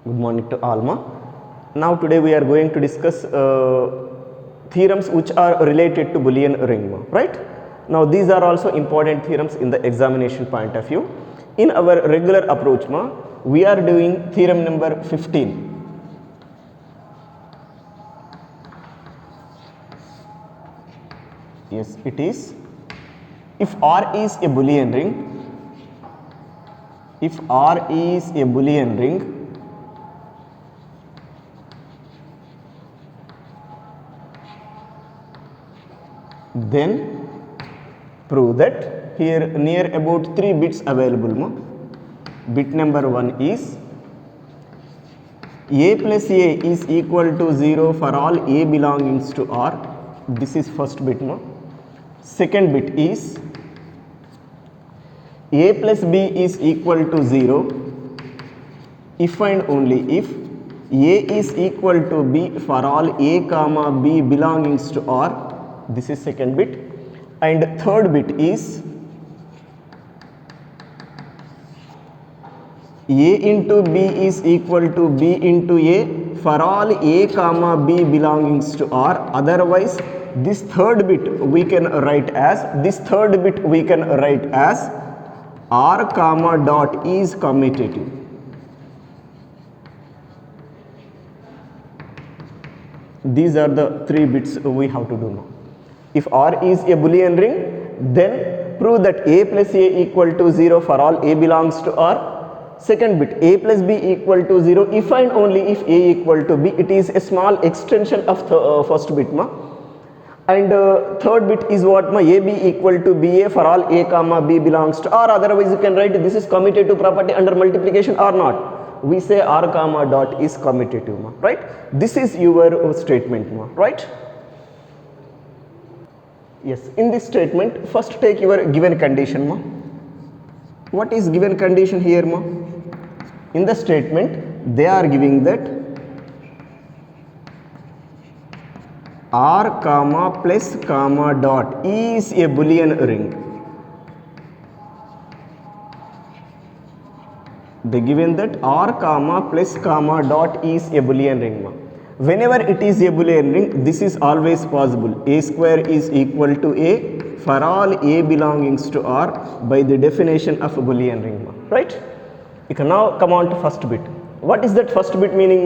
Good morning to Alma. Now today we are going to discuss theorems which are related to Boolean ring, right? Now these are also important theorems in the examination point of view. In our regular approach, we are doing theorem number 15. Yes, it is. If R is a Boolean ring, if R is a Boolean ring, then prove that here near about 3 bits available. Bit number 1 is a plus a is equal to 0 for all a belongings to R. This is first bit. Second bit is a plus b is equal to 0 if and only if a is equal to b for all a comma b belongings to R. This is second bit. And third bit is a into b is equal to b into a for all a comma b belongings to R. Otherwise this third bit we can write as R comma dot is commutative. These are the 3 bits we have to do now. If R is a Boolean ring, then prove that a plus a equal to 0 for all a belongs to R. Second bit, a plus b equal to 0 if and only if a equal to b. It is a small extension of the first bit. And third bit is what? AB equal to BA for all a comma b belongs to R. Otherwise you can write this is commutative property under multiplication or not. We say R comma dot is commutative, right? This is your statement, right? Yes, in this statement first take your given condition. What is given condition here? In the statement they are giving that R comma plus comma dot is a Boolean ring. They given that R comma plus comma dot is a Boolean ring. Whenever it is a Boolean ring, this is always possible. A square is equal to a for all a belongings to R by the definition of a Boolean ring, right? You can now come on to first bit. What is that first bit meaning?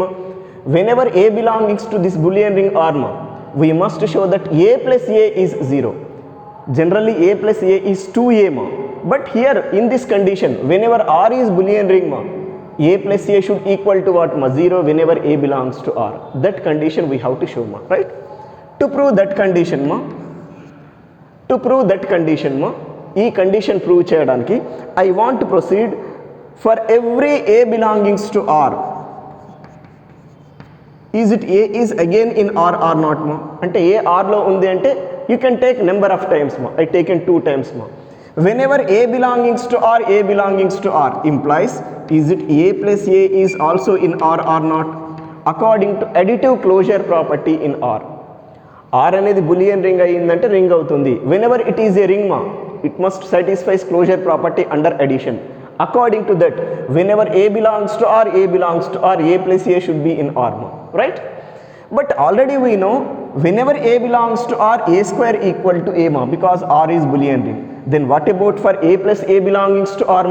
Whenever a belongs to this Boolean ring R, we must show that a plus a is 0. Generally a plus a is 2a, but here in this condition whenever R is Boolean ring, a plus a should equal to what? 0 whenever a belongs to R. That condition we have to show, right? To prove that condition, ee condition prove cheyadaniki I want to proceed for every a belongings to R. Is it a is again in R or not? Ante a R lo undi ante you can take number of times. I taken 2 times. Whenever a belongings to R implies is it a plus a is also in R or not? According to additive closure property in R. R అనేది Boolean ring అయ్యిందంటే ring అవుతుంది. Whenever it is a ring, it must satisfy closure property under addition. According to that, whenever a belongs to R, a plus a should be in R, right? But already we know whenever a belongs to R, a square equal to a, because R is Boolean ring. Then what about for a plus a belongings to R?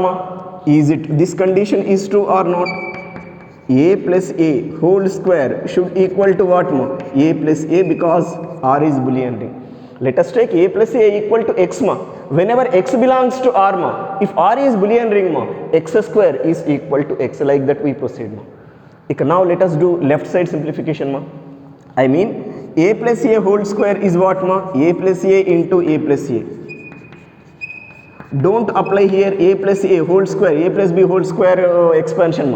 Is it this condition is true or not? A plus a whole square should equal to what? A plus a, because R is Boolean ring. Let us take a plus a equal to x. Whenever x belongs to R, if R is Boolean ring, x square is equal to x. Like that we proceed. Now let us do left side simplification. I mean a plus a whole square is what? A plus a into a plus a. Don't apply here a plus a whole square, a plus b whole square expansion,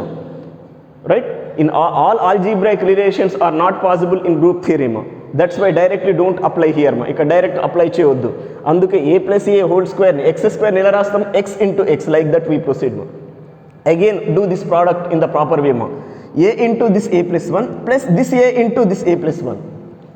right? In all algebraic relations are not possible in group theory. That's why directly don't apply here. Ika direct apply cheyoddu. Anduke a plus a whole square x square nela rastam x into x. Like that we proceed. Again do this product in the proper way. A into this a plus 1 plus this a into this a plus 1.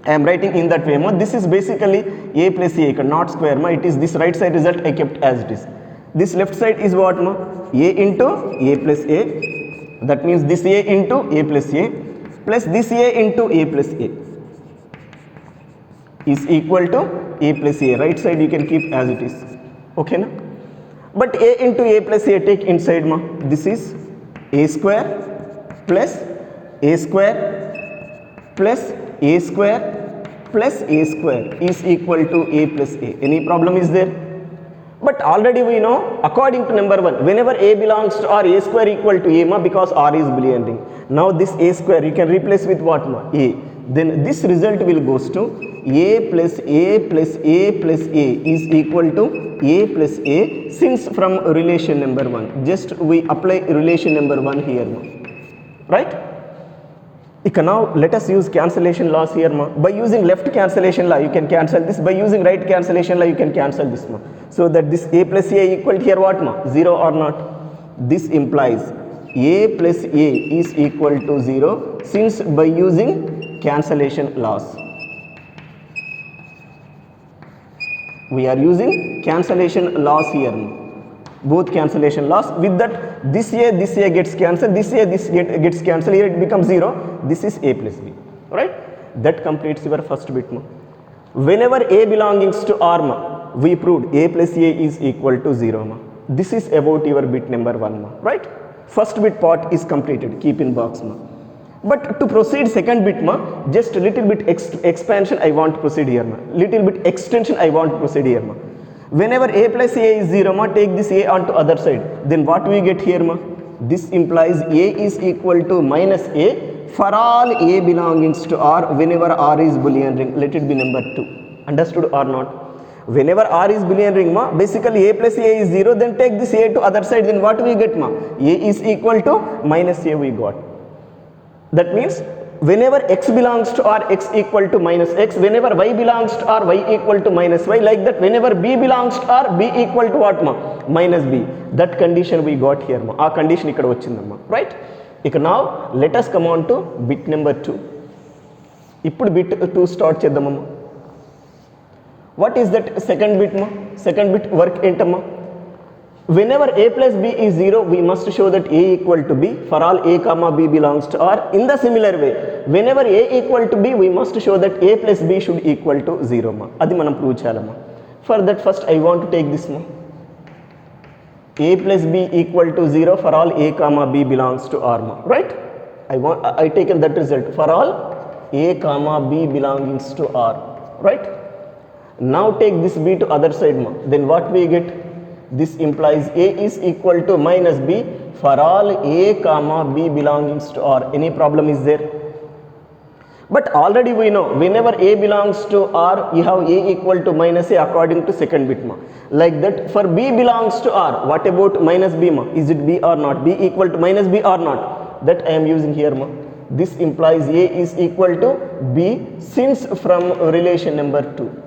I am writing in that way. This is basically a plus a, not square. It is this right side result I kept as it is. This left side is what? A into a plus a That means this a into a plus this a into a plus a is equal to a plus a. Right side you can keep as it is. Okay na? But a into a plus a take inside ma. This is a square plus a square plus a square plus a square is equal to a plus a. Any problem is there? But already we know, according to number 1, whenever a belongs to R, a square equal to a ma, because R is Boolean ring. Now this a square you can replace with what ma? A. Then this result will goes to a plus a plus a plus a is equal to a plus a, since from relation number 1. Just we apply relation number 1 here ma. Right? Now let us use cancellation laws here ma. By using left cancellation law you can cancel this, by using right cancellation law you can cancel this ma. So that this a plus a equal to here what ma? 0 or not? This implies a plus a is equal to 0, since by using cancellation laws. We are using cancellation laws here ma. Both cancellation laws. With that this a gets cancelled, this gets cancelled, here it becomes 0. This is a plus b. Right? That completes your first bit ma. Whenever a belongs to R ma, we proved a plus a is equal to 0 ma. This is about your bit number 1 ma. Right? First bit part is completed. Keep in box ma. But to proceed second bit ma, just a little bit expansion I want to proceed here ma. Little bit extension I want to proceed here ma. Whenever a plus a is 0 ma, take this a onto other side. Then what we get here ma? This implies a is equal to minus a for all a belongings to R whenever R is Boolean ring. Let it be number 2. Understood or not? Whenever R is Boolean ring ma, basically a plus a is 0, then take this a to other side, then what we get ma? A is equal to minus a we got. That means whenever x belongs to R, x equal to minus x. Whenever y belongs to R, y equal to minus y. Like that, whenever b belongs to R, b equal to what ma? Minus b. That condition we got here ma. Our condition ikkada vachindamma. Right? Now let us come on to bit number 2. Ippudu bit 2 start cheddamma. What is that second bit ma? Second bit work entamma. Whenever a plus b is 0, we must show that a equal to b for all a comma b belongs to R. In the similar way, whenever a equal to b, we must show that a plus b should equal to 0 ma. Adi manam prove cheyalama. For that first I want to take this ma. A plus b equal to 0 for all a comma b belongs to R ma. Right? I taken that result for all a comma b belongings to R. Right? Now take this b to other side ma. Then what we get? This implies a is equal to minus b for all a comma b belongings to R. Any problem is there? But already we know whenever a belongs to R, you have a equal to minus a according to second bit ma. Like that, for b belongs to R, what about minus b ma? Is it b or not? B equal to minus b or not? That I am using here ma. This implies a is equal to b, since from relation number 2.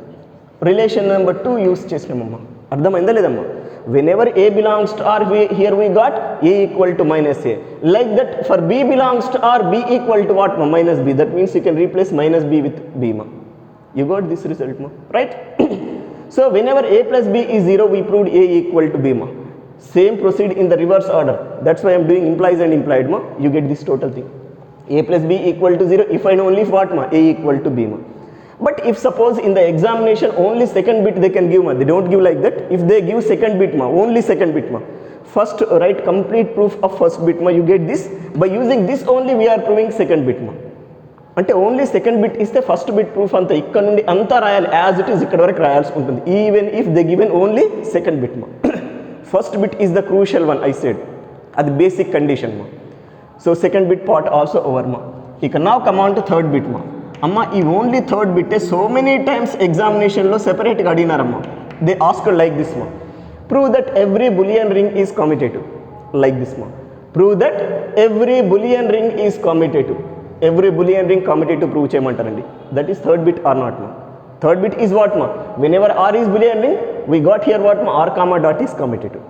Relation number 2 use chesnamma. Ardhamainda ledamma? Whenever a belongs to R, here we got a equal to minus a. Like that, for b belongs to R, b equal to what ma? Minus b. That means you can replace minus b with b ma. You got this result ma. Right? So whenever a plus b is 0, we proved a equal to b ma. Same proceed in the reverse order. That's why I am doing implies and implied ma. You get this total thing. A plus b equal to 0. If I know only what ma? A equal to b ma. But if suppose in the examination only second bit they can give ma, they don't give like that. If they give second bit ma, only second bit ma, first write complete proof of first bit ma, you get this. By using this only we are proving second bit ma. Ante only second bit is the first bit proof anta ikkada nundi anta rayali as it is ikkada varaku rayalsi untundi, even if they given only second bit ma. First bit is the crucial one, I said. Adi basic condition ma. So second bit part also over ma. Now come on to third bit ma. Amma, if only third bit so many times examination lo separate ga adinaramma. They asked like this ma. Prove that every Boolean ring is commutative. Like this ma. Prove that every Boolean ring is commutative. Every Boolean ring commutative prove cheyamantarandi. That is third bit or not ma. Third bit is what ma? Whenever R is Boolean ring, we got here what ma? R comma dot is commutative.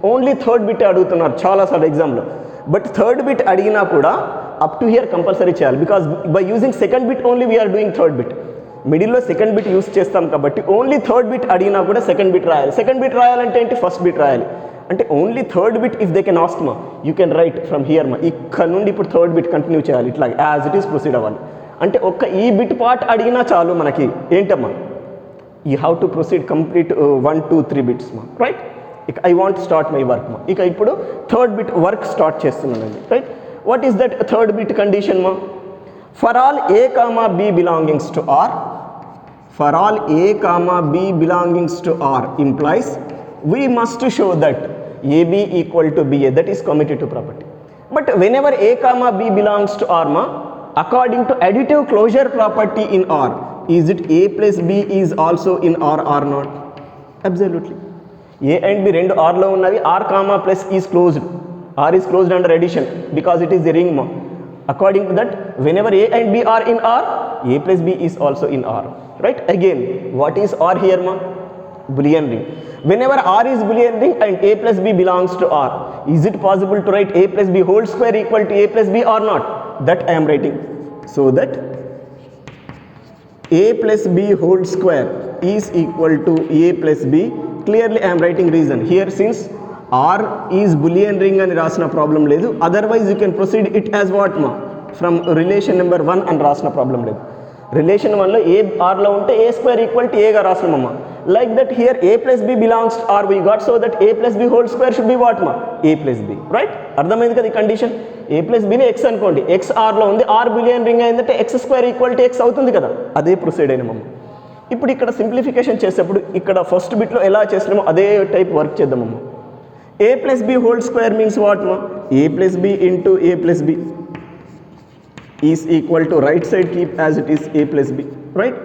Only third bit adugutunnaru chaala sar exam lo. But third bit adigina kuda up to here compulsory cheyali, because by using second bit only we are doing third bit. Middle lo second bit use chestam kabatti only third bit adigina kuda second bit rayali. Second bit rayalante enti first bit rayali. అంటే only third bit if they can ask మా you can write from here మా ఇక్కడ నుండి ఇప్పుడు third bit continue చేయాలి ఇట్లా as it is proceed అవ్వాలి అంటే ఒక్క ఈ బిట్ పార్ట్ అడిగినా చాలు మనకి ఏంటమ్మా you have to proceed complete 1 2 3 bits మా రైట్ ఇక I want start my work మా ఇక ఇప్పుడు థర్డ్ బిట్ వర్క్ స్టార్ట్ చేస్తున్నానండి right what is that third bit condition మా for all a comma b belongings to R for all a comma b belongings to R implies we must show that AB equal to BA, that is commutative property. But whenever a comma b belongs to R ma according to additive closure property in R, is it A plus B is also in R or not? Absolutely. A and B rendu R lo unnavi, R comma plus is closed, R is closed under addition because it is the ring ma. According to that, whenever A and B are in R, A plus B is also in R. Right? Again, what is R here ma? Boolean ring. Whenever R is Boolean ring and A plus B belongs to R, is it possible to write A plus B whole square equal to A plus B or not? That I am writing. So that A plus B whole square is equal to A plus B. Clearly I am writing reason. Here since R is Boolean ring and rasna problem ledu. Otherwise you can proceed it as what ma? From relation number 1 and rasna problem ledu. Relation వన్లో a ఆర్లో ఉంటే a square equal to ఏగా రాసినామమ్మా like that here a plus b belongs to R we got so that a plus b whole square should be what మా a plus b right అర్థమైంది కదా ఈ condition a plus బిని x అనుకోండి x ఆర్లో ఉంది ఆర్ బిలియన్ రింగ్ అయిందంటే x square equal to x అవుతుంది కదా అదే ప్రొసీడ్ అయినామమ్మ ఇప్పుడు ఇక్కడ సింప్లిఫికేషన్ చేసేప్పుడు ఇక్కడ ఫస్ట్ బిట్లో ఎలా చేసినామో అదే టైప్ వర్క్ చేద్దామమ్మ a plus b whole square means what మా a plus b into A plus b is equal to right side keep as it is a plus b, right?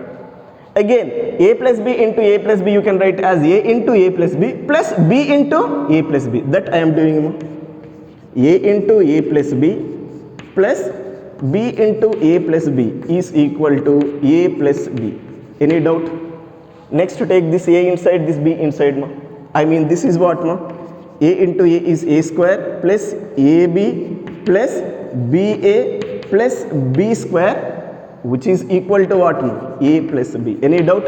Again a plus b into a plus b you can write as a into a plus b plus b into a plus b, that I am doing a into a plus b plus b into a plus b is equal to a plus b. Any doubt? Next to take this a inside, this b inside ma. I mean this is what ma, a into a is a square plus ab plus ba plus b square which is equal to what ma? A plus b. Any doubt?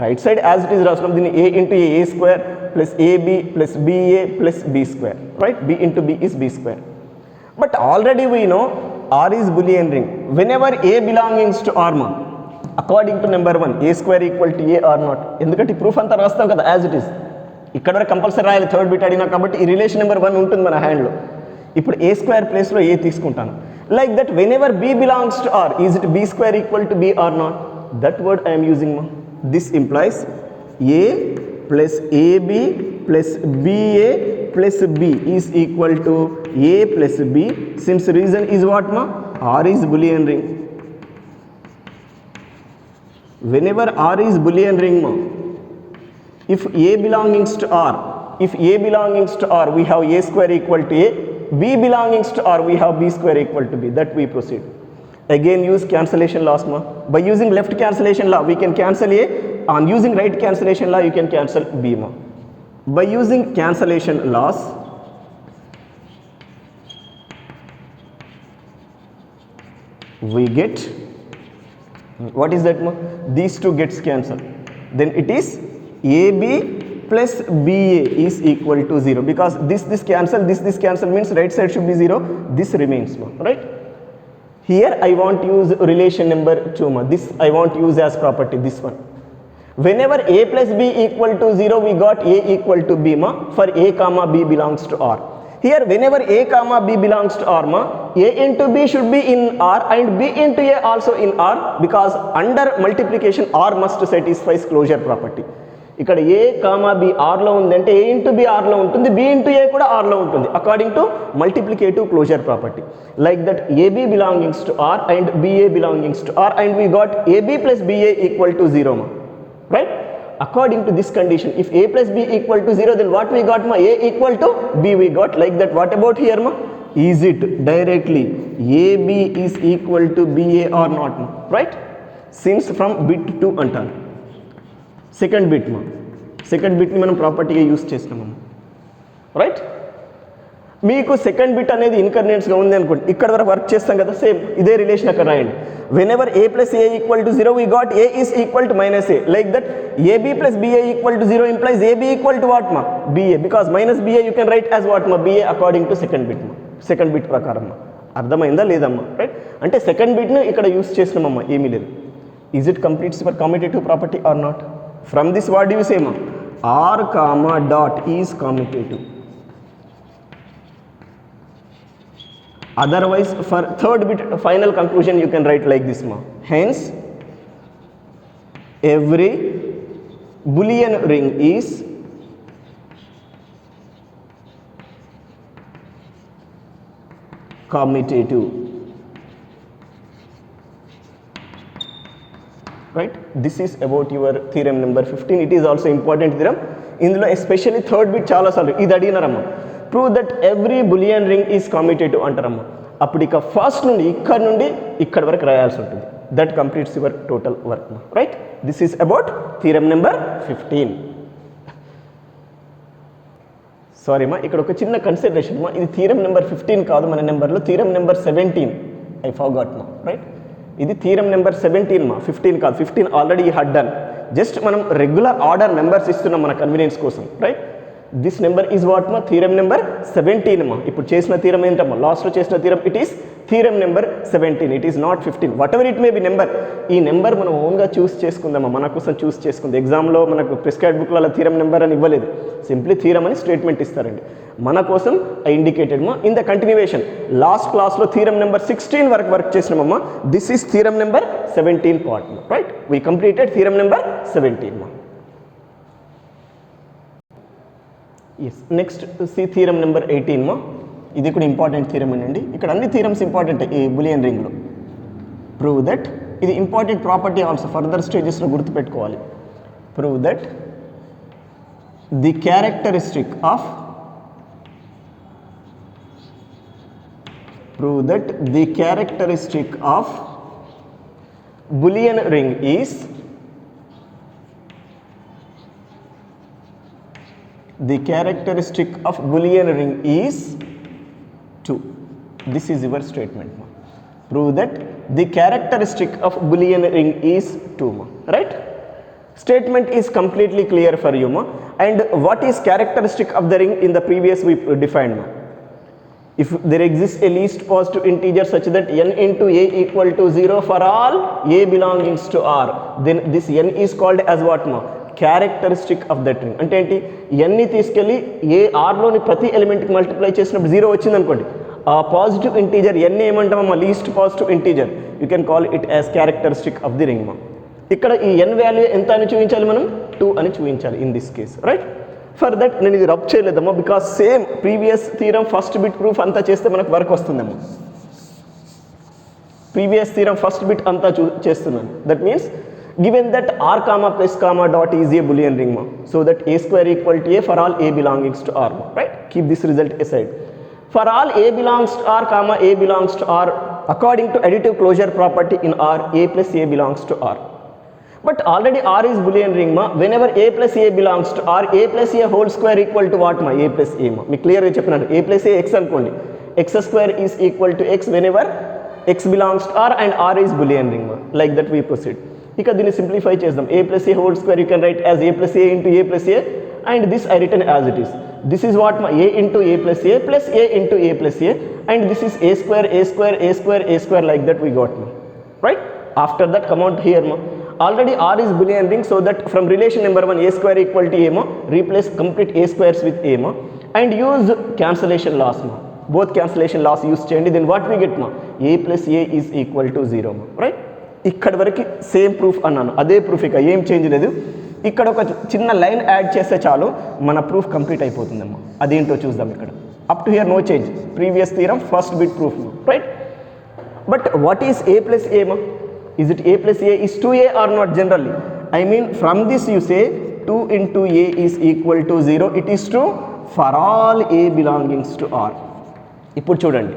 Right side as it is rasnam dini a into a square plus ab plus ba plus b square, right? B into b is b square. But already we know R is Boolean ring. Whenever a belongings to R ma, according to number 1 a square equal to a or not, ఎందుకంటే proof అంతా రాస్తాం కదా as it is ఇక్కడ వరకు compulsory రాయాలి third bit అడిగినా కాబట్టి ఈ రిలేషన్ నెంబర్ 1 ఉంటుంది మన హ్యాండ్లో ఇప్పుడు ఏ స్క్వేర్ ప్లేస్లో ఏ తీసుకుంటాను like that whenever b belongs to R, is it b square equal to b or not? That word I am using ma. This implies a plus ab plus ba plus b is equal to a plus b, since reason is what ma? R is Boolean ring. Whenever R is Boolean ring ma, if a belongings to R, if a belongings to R we have a square equal to a, b belongings to R we have b square equal to b, that we proceed. Again use cancellation laws ma. By using left cancellation law we can cancel a, on using right cancellation law you can cancel b ma. By using cancellation laws we get what is that ma? These two gets cancelled, then it is ab plus BA is equal to 0 because this cancel, this cancel means right side should be 0, this remains ma, right? Here I want to use relation number 2 ma, this I want to use as property, this one. Whenever a plus b equal to 0 we got a equal to b ma for a comma b belongs to R. Here whenever a comma b belongs to R ma, a into b should be in R and b into a also in R because under multiplication R must satisfies closure property. ఇక్కడ ఏ comma B ఆర్లో ఉందంటే ఏ into B ఆర్లో ఉంటుంది, B into ఏ కూడా ఆర్లో ఉంటుంది according to multiplicative closure property. Like that A B belongings to R and B A belongings to R and we got A B plus B A equal to 0 ma, right? According to this condition, if a plus b equal to 0, then what we got ma? A equal to b we got. Like that, what about here ma? Is it directly ab is equal to ba or not ma? Right? Since from bit 2 antaru. Second bit ని మనం ప్రాపర్టీగా use చేస్తున్నాము, right? మీకు second bit అనేది ఇన్కన్వీనియన్స్గా ఉంది అనుకోండి, ఇక్కడ వరకు work చేస్తాం కదా, సేమ్ ఇదే రిలేషన్ అక్కడ రాయండి. Whenever a plus a equal to 0 we got a is equal to minus a, like that ab plus ba equal to 0 implies ab equal to what ma, ba, because minus ba you can write as what ma, ba according to second bit ma, second bit ప్రకారం ma. అర్థమైందా లేదమ్మా? Right, అంటే second బిట్ను ఇక్కడ use చేసినామమ్మా, ఏమీ లేదు. Is it completes your commutative property or not? From this what you say మా, R comma dot is commutative. Otherwise for third bit final conclusion you can write like this ma, hence every Boolean ring is commutative. Right, this is about your theorem number 15. It is also important theorem. ఇందులో especially third bit చాలా సార్లు ఇది అడిగినారమ్మా, prove that every Boolean ring is commutative అంటారమ్మా. అప్పుడు ఇక first నుండి ఇక్కడ నుండి ఇక్కడ వరకు రాయాల్సి ఉంటుంది. That completes your total work. Right, this is about theorem number 15. Sorry మా, ఇక్కడ ఒక చిన్న కన్సిడరేషన్ మా, ఇది థీరం నెంబర్ 15 కాదు మన నెంబర్లో, థీరం నెంబర్ 17. ఐ ఫర్గాట్ మా. రైట్, ఇది థీరం నెంబర్ 17 మా, 15 కాదు. 15 already you had done. Just మనం రెగ్యులర్ ఆర్డర్ నెంబర్స్ ఇస్తున్నాం మన కన్వీనియన్స్ కోసం. Right, this number is what మా, థీరం నెంబర్ 17 మా. ఇప్పుడు చేసిన థీరం ఏంటమ్మా, లాస్ట్లో చేసిన theorem, it is theorem number 17, it is not 15. What ever it may be number, ఈ నెంబర్ మనం ఓన్గా చూస్ చేసుకుందామా, మన కోసం చూస్ చేసుకుంది. ఎగ్జామ్లో మనకు ప్రిస్క్రైబ్ బుక్లలో థీరం నెంబర్ అని ఇవ్వలేదు, సింప్లీ థీరం అని స్టేట్మెంట్ ఇస్తారండి. మన కోసం ఇండికేటెడ్ మా. ఇన్ ద కంటిన్యూవేషన్ లాస్ట్ క్లాస్లో థీరం నెంబర్ 16 వరకు వర్క్ చేసినామమ్మా. This is theorem number 17 part మా. Right, we completed theorem number 17 మా. Yes, next see theorem number 18 మా. ఇది కూడా ఇంపార్టెంట్ థీరం అండి. ఇక్కడ అన్ని థీరమ్స్ ఇంపార్టెంట్ ఈ బులియన్ రింగ్లో. ప్రూవ్ దట్, ఇది ఇంపార్టెంట్ ప్రాపర్టీ ఆల్సో, ఫర్దర్ స్టేజెస్లో గుర్తుపెట్టుకోవాలి. Prove that the characteristic of Boolean ring is Boolean ring is 2. This is your statement ma. Prove that the characteristic of Boolean ring is 2 ma. Right, statement is completely clear for you ma. And what is characteristic of the ring? In the previous we defined ma. If there exists a least positive integer such that n into a equal to 0 for all a belongings to R, then this n is called as what ma, characteristic of that ring. అంటే ఏంటి, ఎన్ని తీసుకెళ్ళి ఏ ఆర్లోని ప్రతి ఎలిమెంట్కి multiply చేసినప్పుడు 0 వచ్చింది అనుకోండి, ఆ positive integer ఎన్ని ఏమంటామమ్మా, least positive integer, you can call it as characteristic of the ring మా. ఇక్కడ ఈ ఎన్ వాల్యూ ఎంత అని చూపించాలి మనం, 2 అని చూపించాలి in this case. Right, for that నేను ఇది రబ్ చేయలేదమ్మా, because same previous theorem first bit proof అంతా చేస్తే మనకు వర్క్ వస్తుందమ్మా. ప్రీవియస్ థీరం ఫస్ట్ బిట్ అంతా చేస్తున్నాను. That means given that r comma plus comma dot is a Boolean ring ma, so that a square equal to a for all a belongings to R ma. Right, keep this result aside. For all a belongs to R comma a belongs to R, according to additive closure property in R, a plus a belongs to R. But already R is Boolean ring ma. Whenever a plus a belongs to R, a plus a whole square equal to what ma, a plus a ma. Me clear గా చెప్పినాను, a plus a x అనుకోండి, x square is equal to x whenever x belongs to R and R is Boolean ring ma. Like that we proceed. ఇక దీన్ని simplify చేద్దాం. a plus a whole square you can write as a plus a into a plus a, and this I written as it is. This is what ma, a into a plus a into a plus a, and this is a square a square a square a square, like that we got ma. Right, after that come out here ma. Already R is Boolean ring, so that from relation number 1 a square equal to a ma, replace complete a squares with a ma, and use cancellation loss ma. Both cancellation loss use చేయండి, then what we get ma, a plus a is equal to 0 ma. Right, ఇక్కడి వరకు same proof అన్నాను, అదే proof, ఇక ఏం change లేదు. ఇక్కడ ఒక చిన్న లైన్ యాడ్ చేస్తే చాలు మన ప్రూఫ్ కంప్లీట్ అయిపోతుందమ్మా. అదేంటో చూద్దాం. ఇక్కడ up to here no change, previous theorem first bit proof. Right, but what is a plus a ma? Is it a plus a is 2a or not? Generally I mean from this you say 2 into a is equal to 0. It is true for all a belongings to R. ఇప్పుడు చూడండి,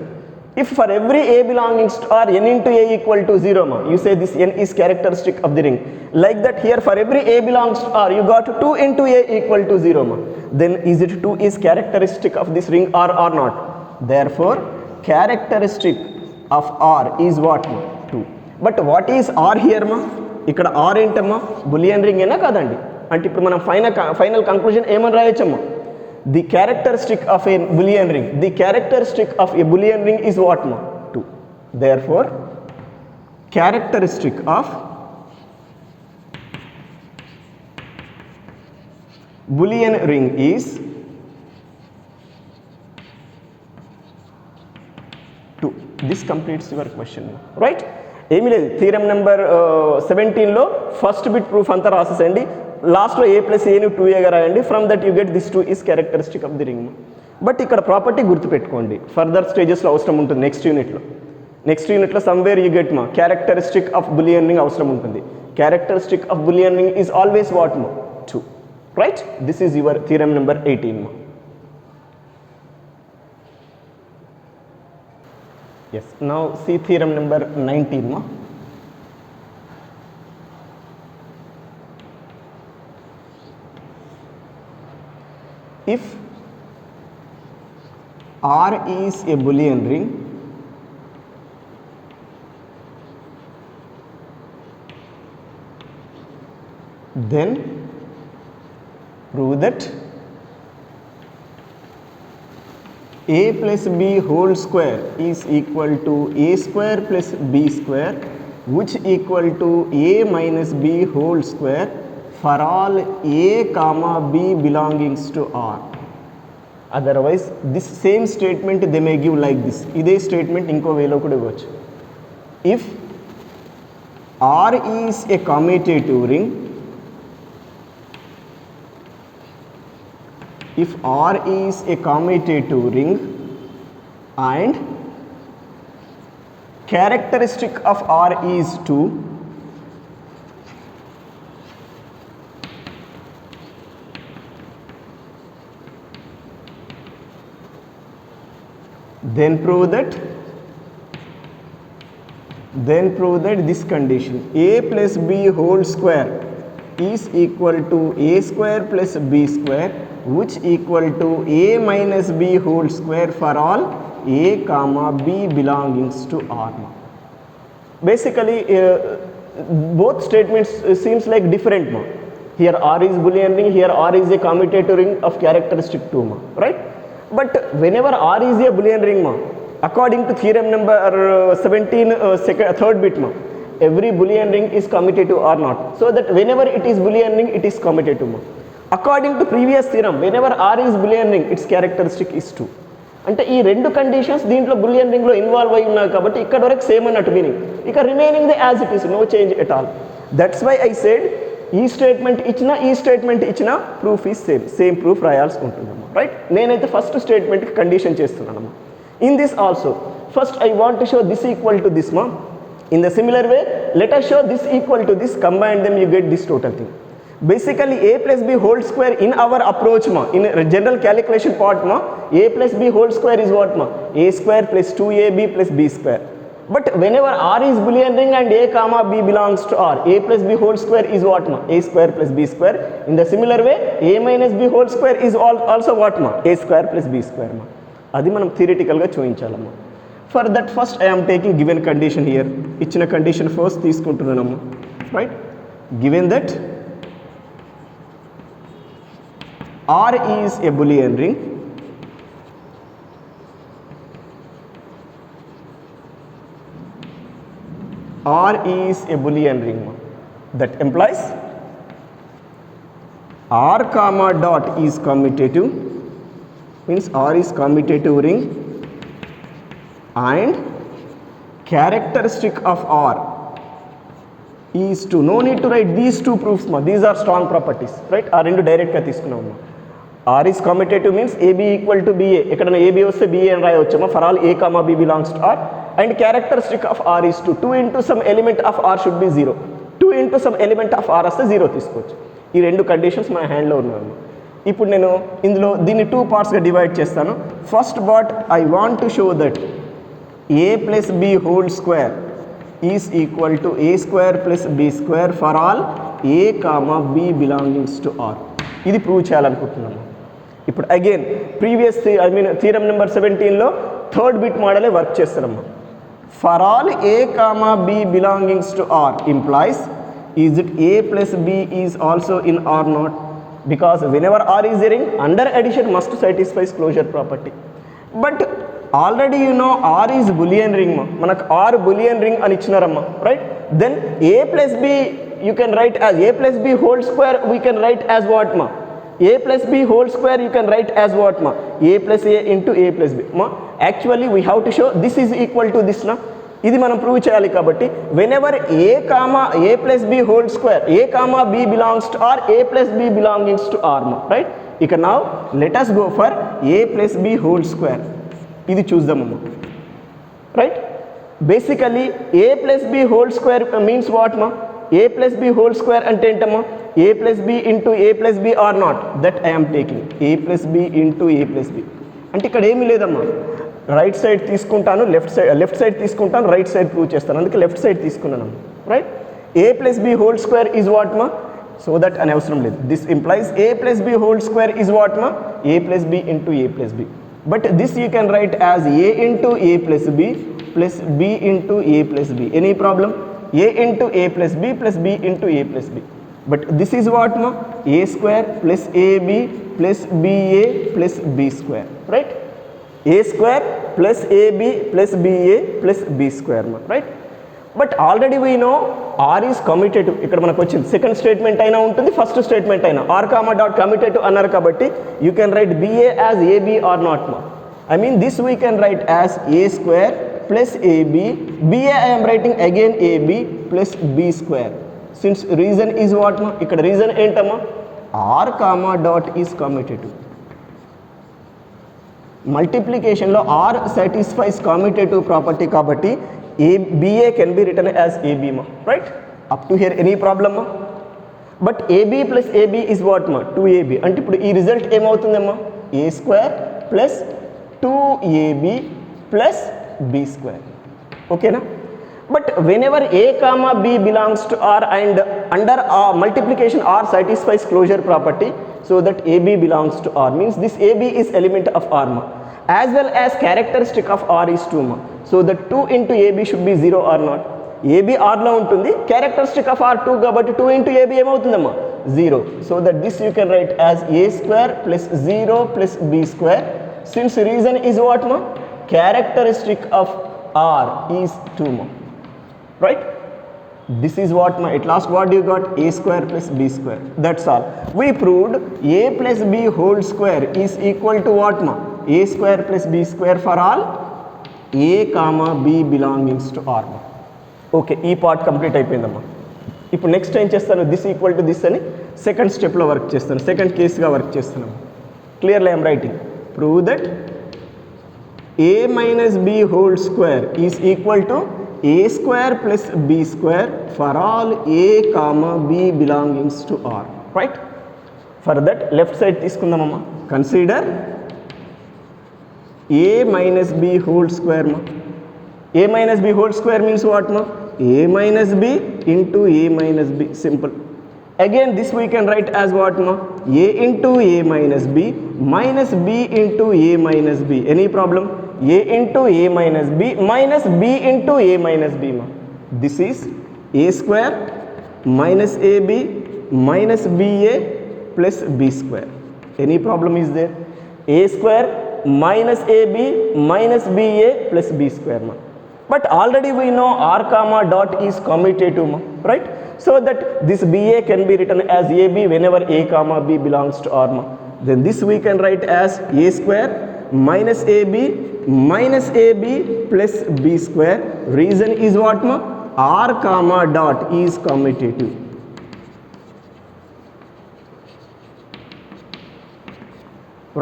if for every a belongings to R n into a equal to 0 ma, you say this n is characteristic of the ring. Like that here for every a belongs to R you got 2 into a equal to 0 ma, then is it 2 is characteristic of this ring or not? Therefore characteristic of R is what ma? 2. But what is R here ma? ఇక్కడ R ఏంటమ్మా Boolean ring ఏనా కాదండి అంటే ఇప్పుడు మనం final conclusion ఏమని రాయొచ్చమ్మా the characteristic of a Boolean ring the characteristic of a Boolean ring is what మా 2. Therefore characteristic of Boolean ring is 2. This completes your question, right? ఏమీ లేదు థీరం నెంబర్ 17లో ఫస్ట్ బిట్ ప్రూఫ్ అంతా రాసేసండి లాస్ట్లో a plus ఏని 2a రాయండి from that you get this 2 is characteristic of the ring. But ఇక్కడ ప్రాపర్టీ గుర్తుపెట్టుకోండి ఫర్దర్ స్టేజెస్లో అవసరం ఉంటుంది నెక్స్ట్ యూనిట్లో సమ్వేర్ యూ గెట్ మా క్యారెక్టరిస్టిక్ ఆఫ్ బులియన్ రింగ్ అవసరం ఉంటుంది. Characteristic of Boolean ring is always what మా 2. Right? This is your theorem number 18 ma. Yes, now see theorem number 19 ma. If R is a Boolean ring, then prove that a plus b whole square is equal to a square plus b square which equal to a minus b whole square for all a comma b belongings to R. Otherwise this same statement they may give like this. Ide statement inko way lo kuda ivochu. If R is a commutative ring, if R is a commutative ring and characteristic of R is 2, then prove that this condition a plus b whole square is equal to a square plus b square which equal to a minus b whole square for all a comma b belongings to R. Basically both statements seems like different ma. Here R is Boolean ring, here R is a commutative ring of characteristic 2 ma, right? But whenever R is a Boolean ring ma, according to theorem number 17 third bit ma, every Boolean ring is commutative or not, so that whenever it is Boolean ring it is commutative ma. According to previous theorem, whenever R is Boolean ring, its characteristic is 2. అంటే ఈ రెండు conditions దీంట్లో bullion రింగ్లో involve అయి ఉన్నాయి కాబట్టి ఇక్కడ వరకు సేమ్ అన్నట్టు మీనింగ్ ఇక remaining the as it is no change at all. That's why I said ఈ స్టేట్మెంట్ ఇచ్చిన ప్రూఫ్ ఈజ్ సేమ్ ప్రూఫ్ రాయాల్సి ఉంటుందమ్మా, రైట్? నేనైతే ఫస్ట్ స్టేట్మెంట్కి కండిషన్ చేస్తున్నానమ్మా. In this also first I want to show this equal to this మా. In the similar way let us show this equal to this, combine them you get this total thing. Basically a plus b whole square in our approach ma, in general calculation part ma, a plus b whole square is what ma, a square plus 2ab plus b square. But whenever R is Boolean ring and a comma b belongs to R, a plus b whole square is what ma, a square plus b square. In the similar way a minus b whole square is also what ma, a square plus b square ma. Adi manam theoretical ga చూయించాలమ్మా. For that first I am taking given condition here, ఇచ్చిన condition first తీసుకుంటున్నానమ్మా, right? Given that R is a Boolean ring R is a Boolean ring, that implies R comma dot is commutative, means R is commutative ring and characteristic of R is to, no need to write these two proofs ma, these are strong properties, right? R into direct ga తీసుకున్నాము. R is commutative means AB equal to BA, ఎక్కడైనా AB వస్తే BA అని రాయవచ్చమ్మా, for all A comma B belongs to R, and characteristic of R is 2, 2 into some element of R should be 0, 2 into some element of R వస్తే 0 తీసుకోవచ్చు. ఈ రెండు conditions మన హ్యాండ్లో ఉన్నాయి. ఇప్పుడు నేను ఇందులో దీన్ని 2 పార్ట్స్గా డివైడ్ చేస్తాను. First part I want to show that A plus B whole square is equal to A square plus B square for all A comma B belongings to R. ఇది ప్రూవ్ చేయాలనుకుంటున్నాను. ఇప్పుడు అగైన్ ప్రీవియస్ థీరం నెంబర్ 17లో third bit మోడలే work చేస్తారమ్మా. For all a comma b belongings to R implies is it a plus b is also in R not, because whenever R is a ring under addition must satisfies closure property. But already you know R is Boolean ring మా, మనకు R Boolean ring అని ఇచ్చినారమ్మా, right? Then a plus b you can write as a plus b whole square, we can write as what ma? A plus b whole square you can write as what ma? A plus a into a plus b ma. Actually we have to show this is equal to this na. ఇది మనం prove చేయాలి కాబట్టి whenever a comma a plus b whole square, a comma b belongs to r, a plus b belongs to r ma, right? ఇక now let us go for a plus b whole square. ఇది చూద్దామమ్మా, right? Basically a plus b whole square means what ma? A plus b whole square అంటే ఏంటమ్మా? A plus b into a plus b or not, that I am taking a plus b into a plus b. అంటే ఇక్కడ ఏమీ లేదమ్మా, right side తీసుకుంటాను, left side తీసుకుంటాను, right side prove చేస్తాను, అందుకే లెఫ్ట్ సైడ్ తీసుకున్నాను, right? a plus b whole square is what ma? So that అని అవసరం లేదు. This implies a plus b whole square is what ma? a plus b into a plus b. But this you can write as a into a plus b plus b into a plus b. Any problem? A into a plus b plus b into a plus b. But this is what ma? A square plus ab plus ba plus b square, right? A square plus ab plus ba plus b square ma, right? But already we know r is commutative. ఇక్కడ మనకు వచ్చింది second statement అయినా ఉంటుంది, first statement అయినా r comma dot commutative అన్నారు కాబట్టి you can write ba as ab or not ma. I mean this we can write as a square plus ab, ba I am writing again ab plus b square. Since reason is what ma? ఇక్కడ reason ఏంటమ్మా? r comma dot is commutative. Multiplication లో r satisfies commutative property కాబట్టి ba can be written as ab ma, right? Up to here any problem ma? But ab plus ab is what ma? 2ab. అంటే ఇప్పుడు ఈ result ఏమవుతుందమ్మా? a square plus 2ab plus b square. Okay na? But whenever a comma b belongs to r and under multiplication r satisfies closure property, so that ab belongs to r means this ab is element of r ma, as well as characteristic of r is 2 ma. So that 2 into ab should be 0 or not. ab r లో ఉంటుంది, characteristic of r 2 కాబట్టి 2 into ab ఏమవుతుందమ్మా? 0. So that this you can write as a square plus 0 plus b square. Since reason is what ma? Characteristic of r is 2 ma, right? This is what ma, at last what you got? A square plus b square. That's all. We proved a plus b whole square is equal to what ma? A square plus b square for all a comma b belongings to r ma. Okay, ఈ part complete అయిపోయిందమ్మా. ఇప్పుడు next ఏం చేస్తాను? This equal to this అని second స్టెప్లో work చేస్తాను, second కేసుగా work చేస్తున్నాను. Clearly I'm writing prove that a minus b whole square is equal to a square plus b square for all a comma b belongings to r, right? For that left side తీసుకుందామమ్మా. Consider a minus b whole square ma. A minus b whole square means what ma? A minus b into a minus b. Simple. Again this we can write as what ma? A into a minus b minus b into a minus b. Any problem? A into a minus b minus b into a minus b ma. This is a square minus ab minus ba plus b square. Any problem is there? A square minus ab minus ba plus b square ma. But already we know r comma dot is commutative ma, right? So that this ba can be written as ab whenever a comma b belongs to r ma. Then this we can write as a square minus ab minus ab plus b square. Reason is what ma? R comma dot is commutative.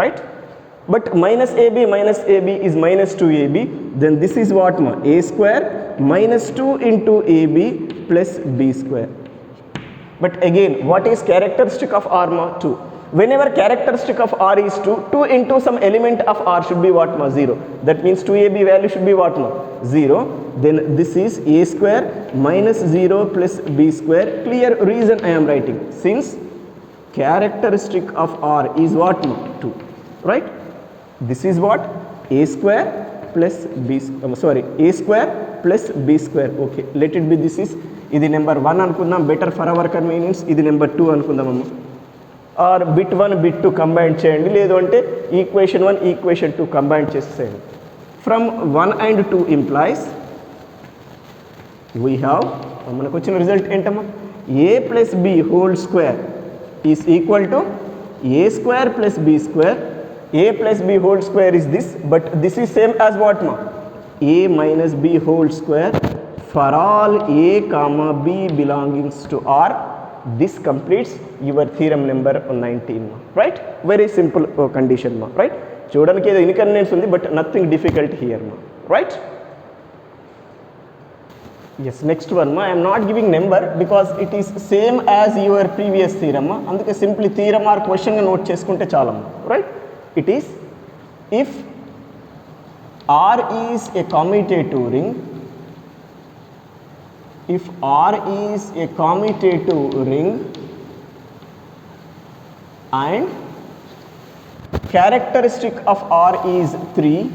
Right? But minus ab is minus 2ab. Then this is what ma? A square minus 2 into ab plus b square. But again, what is characteristic of r ma? 2. Whenever characteristic of r is 2, 2 into some element of r should be what ma? 0. That means 2ab value should be what ma? 0. Then this is a square minus 0 plus b square. Clear reason I am writing. Since characteristic of r is what ma? 2. right? This is what? A square plus b, a square plus b square. Okay, let it be. This is ఇది number 1 అనుకుందాం, better for hour convenience. ఇది number 2 అనుకుందాం అమ్మ. Are bit 1 bit 2 combine చేయండి, లేదు అంటే equation 1 equation 2 combine చేసేయండి. From 1 and 2 implies we have, మనకు వచ్చిన రిజల్ట్ ఏంటమ్మా? a plus b whole square is equal to a square plus b square. a plus b whole square is this, but this is same as what ma? a minus b whole square for all a comma b belongings to R. This completes your theorem number 19 ma, right? Very simple condition ma, right? చూడడానికి ఏదో inconvenience ఉంది, but nothing difficult here మా, right? yes, next one ma, I am not giving number because it is same as your previous theorem ma, అందుకే simply theorem are question గా note చేసుకుంటే చాలమ్మా, right? it is if R is a commutative ring, if R is a commutative ring and characteristic of R is 3,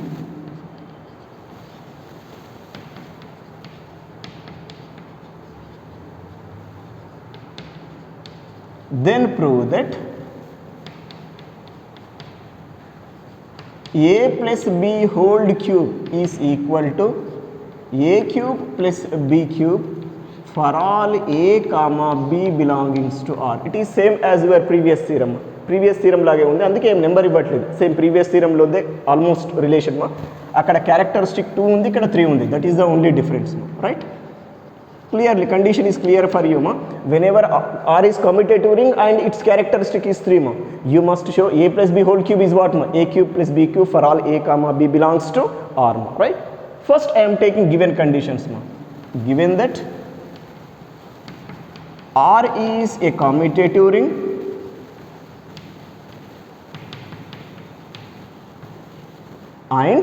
then prove that a plus b whole cube is equal to a cube plus b cube for all a comma b belongings to R. It is same as your previous theorem. Previous theorem లాగే ఉంది, అందుకే ఏం number ఇవ్వట్లేదు. Same previous థీరంలో ఉంది almost relation మా. అక్కడ characteristic 2 ఉంది, ఇక్కడ 3 ఉంది. That is the only difference మా, right? Clearly condition is clear for you మా. Whenever R is commutative ring and its characteristic is 3 ma, you must show a plus b whole cube is what ma? a cube plus b cube for all a comma b belongs to R ma, right? First I am taking given conditions ma. Given that R is a commutative ring and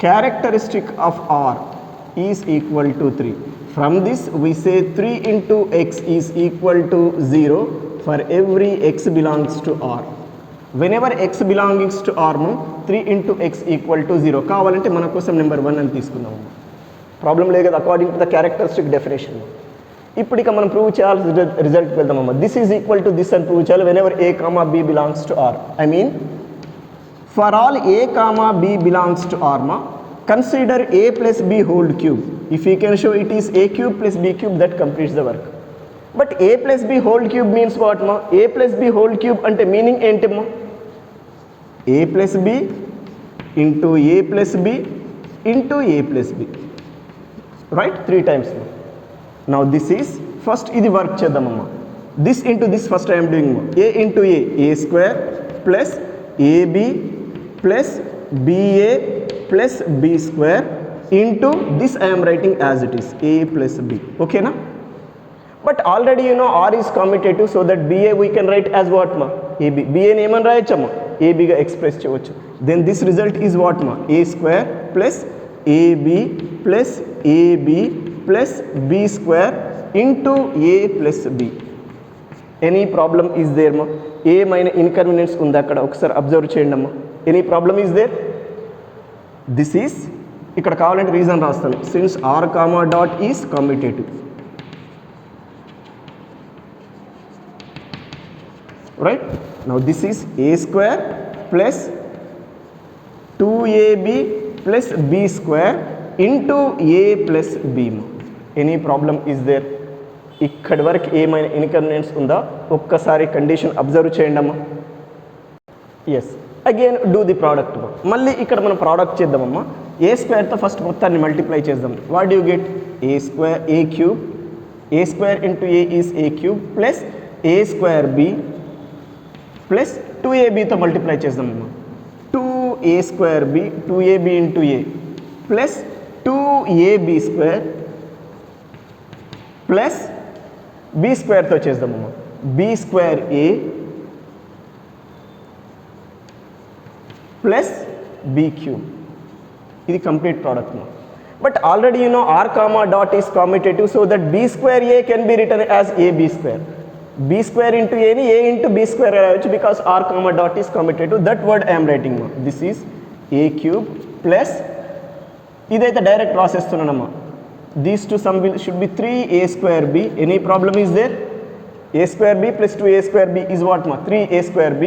characteristic of R is equal to 3. From this we say 3 into x is equal to 0 for every x belongs to R. Whenever x belongs to R, 3 into x equal to 0. కావాలంటే మన కోసం number 1 అని తీసుకుందాం. Problem లేదు కదా, according to the characteristic definition. ఇప్పుడు ఇక మనం ప్రూవ్ చేయాల్సిన రిజల్ట్ వెళ్దామమ్మా. This is equal to this అని ప్రూవ్ చేయాలి. Whenever a comma b belongs to R, I mean for all a comma b belongs to R మా, consider a plus b whole cube. If you can show it is a cube plus b cube, that completes the work. But a plus b whole cube means what మా? A plus b whole cube అంటే meaning ఏంటమ్మా? A plus b into A plus b into A plus b, right? 3 times. Now this is first ఇది work చేద్దామమ్మా. This into this first I'm doing. A into a square plus ab plus ba plus b square into this I'm writing as it is a plus b. ఓకేనా? But already you know R is commutative, so that ba we can write as what మా? Ab. బిఏని ఏమని రాయొచ్చమ్మా? ఏబిగా express చేయవచ్చు. Then this result is what మా? A square plus ab plus ab plus b square into A plus B. Any problem is there మా? ఏమైనా inconvenience ఉందా అక్కడ? ఒకసారి అబ్జర్వ్ చేయండి అమ్మా. Any problem is there? This is, ఇక్కడ కావాలంటే రీజన్ రాస్తాను. Since R comma dot is commutative, right? Now this is a square plus 2ab plus b square into A plus B. Any problem is there? ఇక్కడి వరకు ఏమైనా inconvenience ఉందా? ఒక్కసారి condition observe చేయండి అమ్మా. Yes, again do the product. మళ్ళీ ఇక్కడ మనం ప్రోడక్ట్ చేద్దామమ్మా. ఏ స్క్వేర్తో ఫస్ట్ మొత్తాన్ని మల్టిప్లై చేద్దాం. What you get? A square a cube, a square into a is a cube plus a square b plus 2abతో మల్టిప్లై చేద్దామమ్మా. 2a square b 2ab into ఏ plus 2ab square plus b స్క్వేర్తో చేద్దామమ్మా. B square a plus b cube. ఇది complete product మా. But already you know are comma dot is commutative, so that B square A can be written as A B square. b square into a ని a into b square రాయొచ్చు because r comma dot is commutative. That word I am writing ma. This is a cube plus ఇదైతే direct రాసేస్తున్నానమ్మా. These two sum should be 3a square b. Any problem is there? a square b plus 2a square b is what ma? 3a square b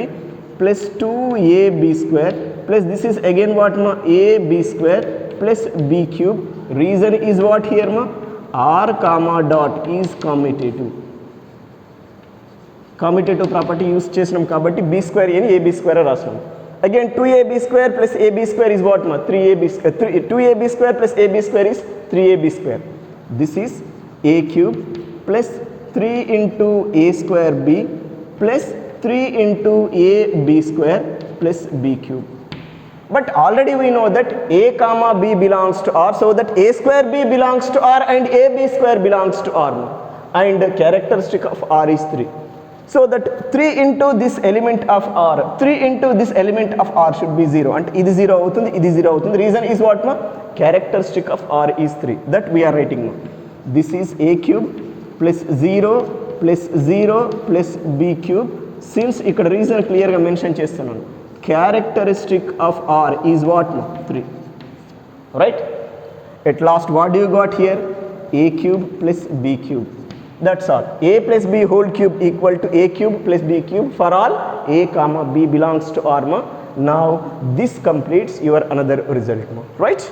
plus 2ab square plus this is again what ma? ab square plus b cube. Reason is what here ma? r comma dot is commutative. Commutative property use చేసినాం కాబట్టి b square అని ab square రాస్తాం. Again 2ab square plus ab square is what ma? 3ab square. 2ab square plus ab square is 3ab square. This is a cube plus 3 into a square b plus 3 into a b square plus b cube. But already we know that a comma b belongs to r, so that a square b belongs to r and a b square belongs to r. And characteristic of r is 3. So that 3 into this element of r, 3 into this element of r should be 0. And ఇది 0 అవుతుంది, ఇది 0 అవుతుంది. Reason is what ma? Characteristic of r is 3. That we are writing ma. This is a cube plus 0 plus 0 plus b cube. Since ఇక్కడ reason clear గా mention చేస్తున్నాను, characteristic of r is what ma? 3. Right? At last what do you got here? A cube plus b cube. That's all. A plus b whole cube equal to a cube plus b cube for all a comma b belongs to r ma. Now this completes your another result ma. Right?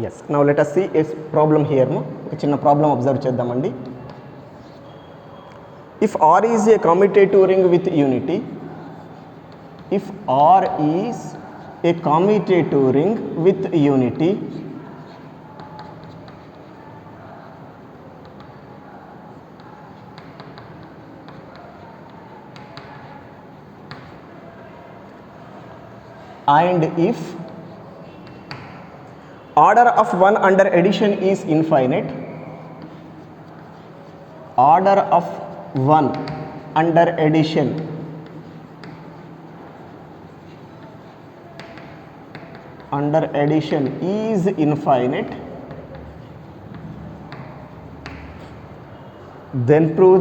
Yes. Now let us see a problem here ma. Oka chinna problem observe cheddamandi. If r is a commutative ring with unity, if r is a commutative ring with unity, and if order of 1 under addition is infinite, order of 1 under addition is infinite, then prove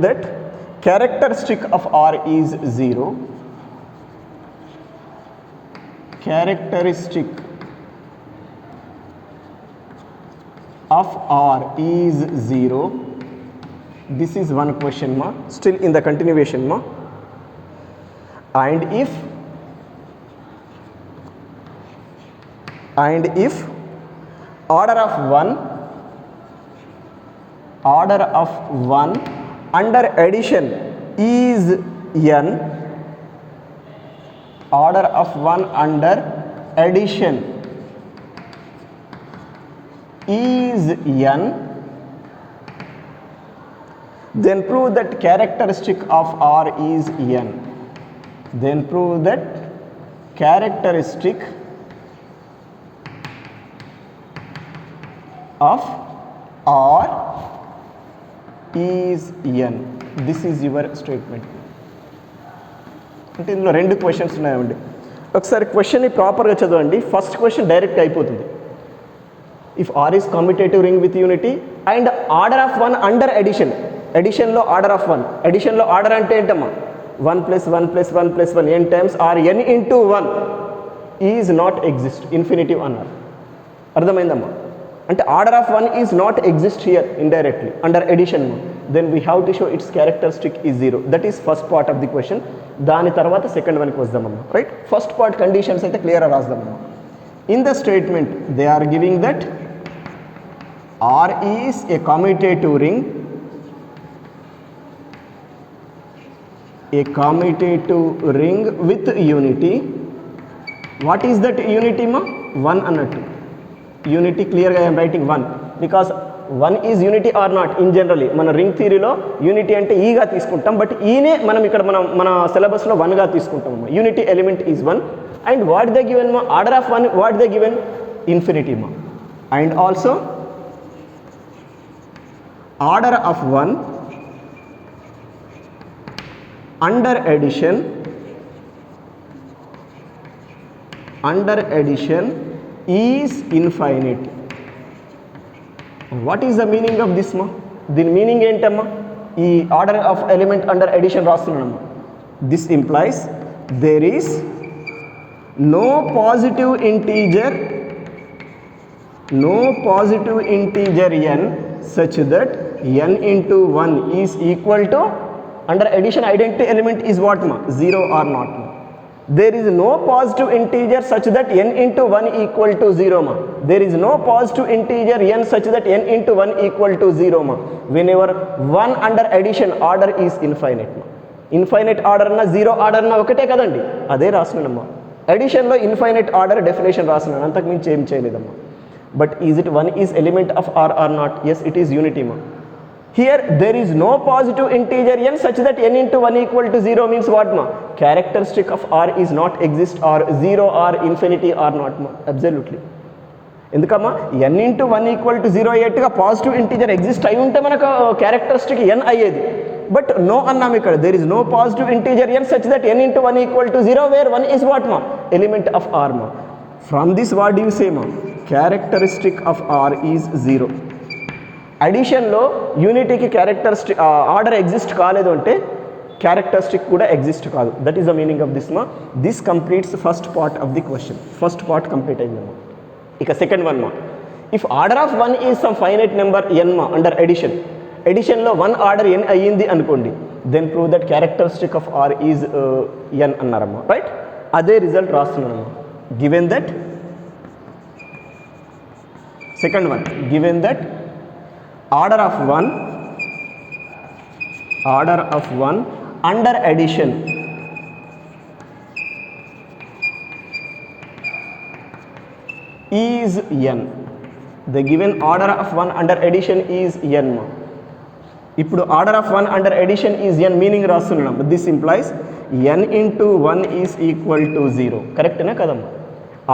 that characteristic of r is 0. Characteristic of r is 0. This is one question ma. Still in the continuation ma. And if order of 1 under addition is n, order of 1 under addition is n, then prove that characteristic of r is n. Then prove that characteristic of r is n. This is your statement. అంటే ఇందులో రెండు questions ఉన్నాయండి. ఒకసారి క్వశ్చన్ని ప్రాపర్గా చదవండి. First question direct అయిపోతుంది. If R is commutative ring with unity and order of 1 under addition, అడిషన్లో ఆర్డర్ ఆఫ్ 1, అడిషన్లో ఆర్డర్ అంటే ఏంటమ్మా? 1 + 1 + 1 + 1 n times R n into 1 is not exist, infinitive అన్నారు. అర్థమైందమ్మా? అంటే order of 1 is not exist here indirectly under addition. Then we have to show its characteristic is 0. That is first part of the question. దాని తర్వాత second వన్కి వద్దామమ్మా. Right? First part conditions అయితే క్లియర్గా రాద్దామమ్మా. In the statement they are giving that R is a commutative ring, a commutative ring with unity. What is that unity ma? 1 అన్నట్టు. Unity clear గా I am writing 1 because 1 is unity or not in generally. మన ring థియరీలో unity అంటే ఈగా తీసుకుంటాం, but ఈనే మనం ఇక్కడ మన సిలబస్లో 1గా తీసుకుంటాం. Unity element is 1 and what they given మా? Order of 1 what they given? Infinity మా. And also order of 1 under addition ఈజ్ infinite. What is the meaning of this మా? దీని మీనింగ్ ఏంటమ్మా? ఈ order of element under addition రాస్తున్నానమ్మా. This implies there is no positive integer n such that n into 1 is equal to, under addition identity element is what ma? 0 or not ma? There is no positive integer such that n into 1 equal to 0 ma. There is no positive integer n such that n into 1 equal to 0 ma. Whenever 1 under addition order is infinite ma. Infinite order na 0 order na ఒకటే కదండి, అదే రాస్తున్నానమ్మా. అడిషన్లో infinite order definition రాస్తున్నాను, అంతకు మించి ఏం చేయలేదమ్మా. But is it 1 is element of R or not? Yes, it is unity మా. Here there is no positive integer n such that n into 1 equal to 0 means what ma? Characteristic of r is not exist or 0 or infinity or not ma? Absolutely. ఎందుకమ్మా? n into 1 equal to 0 అయ్యేట్టుగా positive integer exist అయి ఉంటే మనకు characteristic n అయ్యేది. But no అన్నాం ఇక్కడ. There is no positive integer n such that n into 1 equal to 0 where 1 is what ma? Element of r ma. From this what do you say ma? Characteristic of r is 0. అడిషన్లో యూనిటీకి characteristic order exist కాలేదు అంటే characteristic కూడా exist కాదు. That is the meaning of this మా. This completes first part of the question. First part complete అయిందమ్మా. ఇక second one మా. If order of 1 is some finite number n మా under addition. ఎడిషన్లో 1 ఆర్డర్ n అయ్యింది అనుకోండి, then prove that characteristic of R is n అన్నారమ్మా. Right? అదే result రాస్తున్నానమ్మా. Given that second one, given that order of 1 under addition is n. The given order of 1 under addition is n ma. ఇప్పుడు order of 1 under addition is n meaning రాస్తున్నాం. This implies n into 1 is equal to 0. కరెక్టేనా కదమ్మా?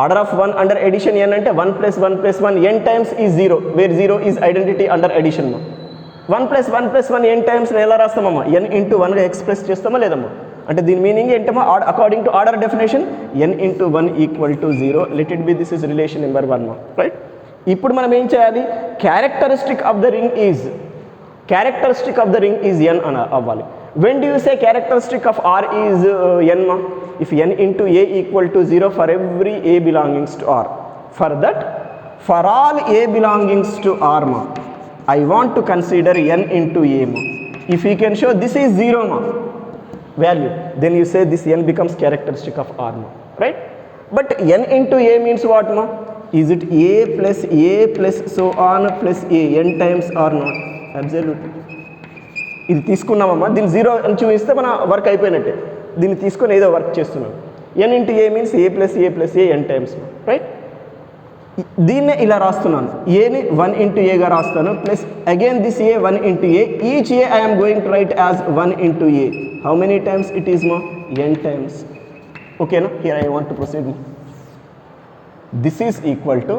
Order of 1 under addition n అంటే 1 + 1 + 1 n times is 0 where 0 is identity under addition మా. 1 + 1 + 1 n times ఎలా రాస్తామమ్మా? n into 1గా express చేస్తామా లేదమ్మా? అంటే దీని మీనింగ్ ఏంటమ్మా? According to order definition n into 1 equal to 0. Let it be this is relation number 1 మా. రైట్? ఇప్పుడు మనం ఏం చేయాలి? Characteristic of the ring is n అని అవ్వాలి. When do you say characteristic of r is n మా? If n into a equal to 0 for every a belongings to r. For that, for all a belongings to r ma, I want to consider n into a ma. If you can show this is 0 ma value, then you say this n becomes characteristic of r ma. Right? But n into a means what ma? Is it a plus so on plus a n times or not? Absolutely. ఇది తీసుకున్నామమ్మా. దీన్ని 0 అని చూపిస్తే మన work అయిపోయినట్టే. దీన్ని తీసుకొని ఏదో work చేస్తున్నాం. n into a means a plus a n times. Right? దీన్నే ఇలా రాస్తున్నాను. ఏని 1 into aగా రాస్తాను plus again this a 1 into a. Each a I am going to write as 1 into a. How many times it is ma? n times. Okay na? Here I want to proceed. This is equal to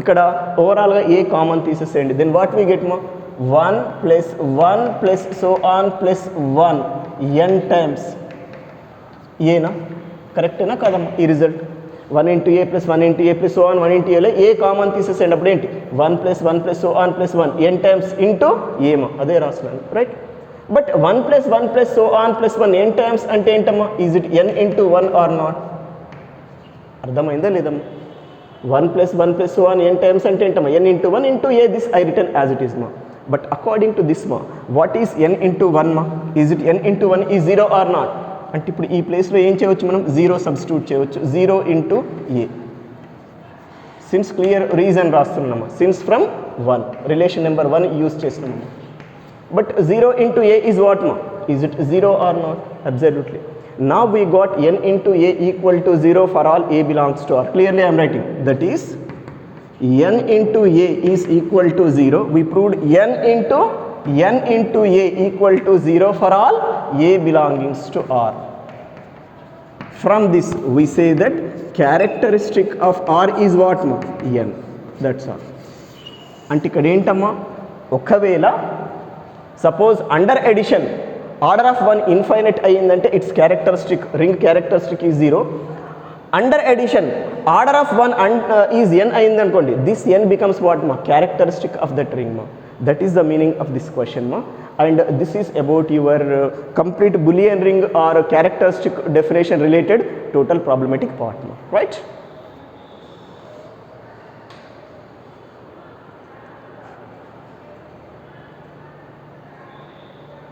ఇక్కడ ఓవరాల్గా a common తీసేసేయండి. Then what we get మా? 1 plus so on plus 1 n times ఏనా? కరెక్టేనా కదమ్మా? ఈ result 1 into a plus 1 into a plus so on 1 into a లో ఏ common తీసేసేయండి. అప్పుడు ఏంటి? 1 plus so on plus 1 n times into ఏమా? అదే రాస్తున్నాను. Right? But 1 plus so on plus 1 n times అంటే ఏంటమ్మా? Is it n into 1 or not? అర్థమైందా లేదమ్మా? 1 plus so on n times అంటే ఏంటమ్మా? n into 1 into a. This I written as it is ma. But according to this ma, what is n into 1 ma? Is it n into 1 is 0 or not? అంటే ఇప్పుడు ఈ ప్లేస్లో ఏం చేయవచ్చు మనం? 0 substitute చేయవచ్చు. 0 into a. Since clear reason రాస్తున్నామా? Since from 1 relation number 1 use చేస్తున్నాము. But 0 into a is what ma? Is it 0 or not? Absolutely. Now we got n into a equal to 0 for all a belongs to r. Clearly I am writing. That is n into a is equal to 0. We proved n into a equal to 0 for all a belongings to r. From this we say that characteristic of r is what ma? n. That's all. అంటే ఇక్కడ ఏంటమ్మా? ఒకవేళ suppose under addition order of 1 infinite అయ్యిందంటే it's characteristic ring characteristic is 0. Under addition order of one is n అయింది అనుకోండి, this n becomes what మా characteristic of that ring మా. That is the meaning of this question మా. And this is about your complete Boolean ring or characteristic definition related total problematic part, right?